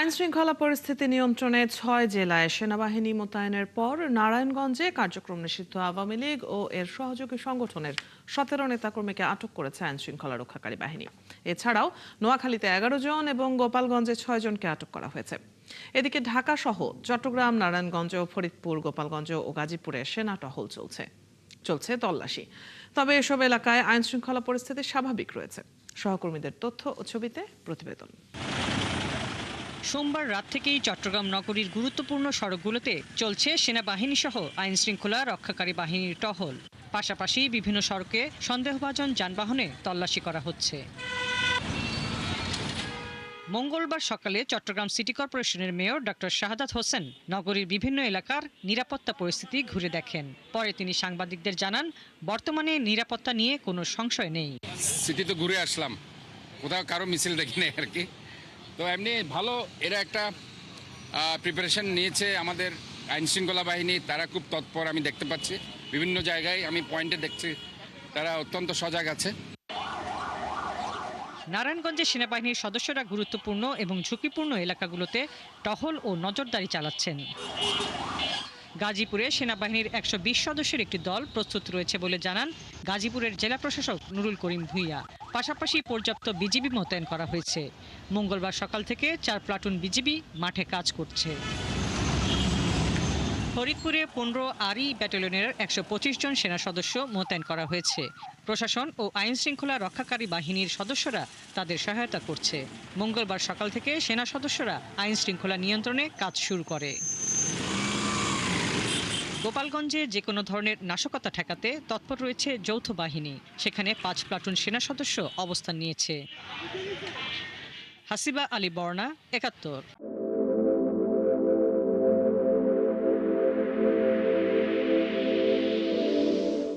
আইনশৃঙ্খলা পরিস্থিতি নিয়ন্ত্রণে ৬ জেলায় সেনাবাহিনী মোতায়েনের পর নারায়ণগঞ্জে কার্যক্রম নিষিদ্ধ আওয়ামী লীগ ও এর সহযোগী সংগঠনের ১৭ নেতাকর্মীকে আটক করেছে আইনশৃঙ্খলা রক্ষাকারী বাহিনী। এছাড়াও নোয়াখালীতে ১১ জন এবং গোপালগঞ্জে ৬ জনকে আটক করা হয়েছে। এদিকে ঢাকা সহ চট্টগ্রাম, নারায়ণগঞ্জ, ফরিদপুর, গোপালগঞ্জ ও গাজীপুরে সেনা টহল চলছে তল্লাশি। তবে এসব এলাকায় আইনশৃঙ্খলা পরিস্থিতি স্বাভাবিক রয়েছে। সহকর্মীদের তথ্য ও ছবিতে প্রতিবেদন। সোমবার রাত থেকেই চট্টগ্রাম নগরীর গুরুত্বপূর্ণ সড়কগুলোতে চলছে সেনাবাহিনী সহ আইনশৃঙ্খলা রক্ষাকারী বাহিনীর টহল। পাশাপাশি বিভিন্ন সড়কে সন্দেহভাজন যানবাহনে তল্লাশি করা হচ্ছে। মঙ্গলবার সকালে চট্টগ্রাম সিটি কর্পোরেশনের মেয়র ডক্টর শাহাদাত হোসেন নগরীর বিভিন্ন এলাকার নিরাপত্তা পরিস্থিতি ঘুরে দেখেন। পরে তিনি সাংবাদিকদের জানান, বর্তমানে নিরাপত্তা নিয়ে কোনো সংশয় নেই। সিটি তো ঘুরে আসলাম, কোথাও কারো মিছিল দেখি নাই আর কি। তো এমনি ভালো, এরা একটা প্রিপারেশন নিয়েছে। আমাদের আইনশৃঙ্খলা বাহিনী তারা খুব তৎপর, আমি দেখতে পাচ্ছি বিভিন্ন জায়গায়, আমি পয়েন্টে দেখছি তারা অত্যন্ত সজাগ আছে। নারায়ণগঞ্জে সেনাবাহিনীর সদস্যরা গুরুত্বপূর্ণ এবং ঝুঁকিপূর্ণ এলাকাগুলোতে টহল ও নজরদারি চালাচ্ছেন। গাজীপুরে সেনাবাহিনীর ১২০ সদস্যের একটি দল প্রস্তুত রয়েছে বলে জানান গাজীপুরের জেলা প্রশাসক নুরুল করিম ভূঁইয়া। পাশাপাশি পর্যাপ্ত বিজিবি মোতায়েন করা হয়েছে। মঙ্গলবার সকাল থেকে ৪ প্লাটুন বিজিবি মাঠে কাজ করছে। ফরিদপুরে ১৫ আরই ব্যাটালিয়নের ১২৫ জন সেনা সদস্য মোতায়েন করা হয়েছে। প্রশাসন ও আইন শৃঙ্খলা রক্ষাকারী বাহিনীর সদস্যরা তাদের সহায়তা করছে। মঙ্গলবার সকাল থেকে সেনা সদস্যরা আইন শৃঙ্খলা নিয়ন্ত্রণে কাজ শুরু করে। গোপালগঞ্জে যে কোনো ধরনের নাশকতা ঠেকাতে তৎপর রয়েছে যৌথ বাহিনী। সেখানে ৫ প্লাটুন সেনা সদস্য অবস্থান নিয়েছে। হাসিবা আলী বর্ণা, ৭১।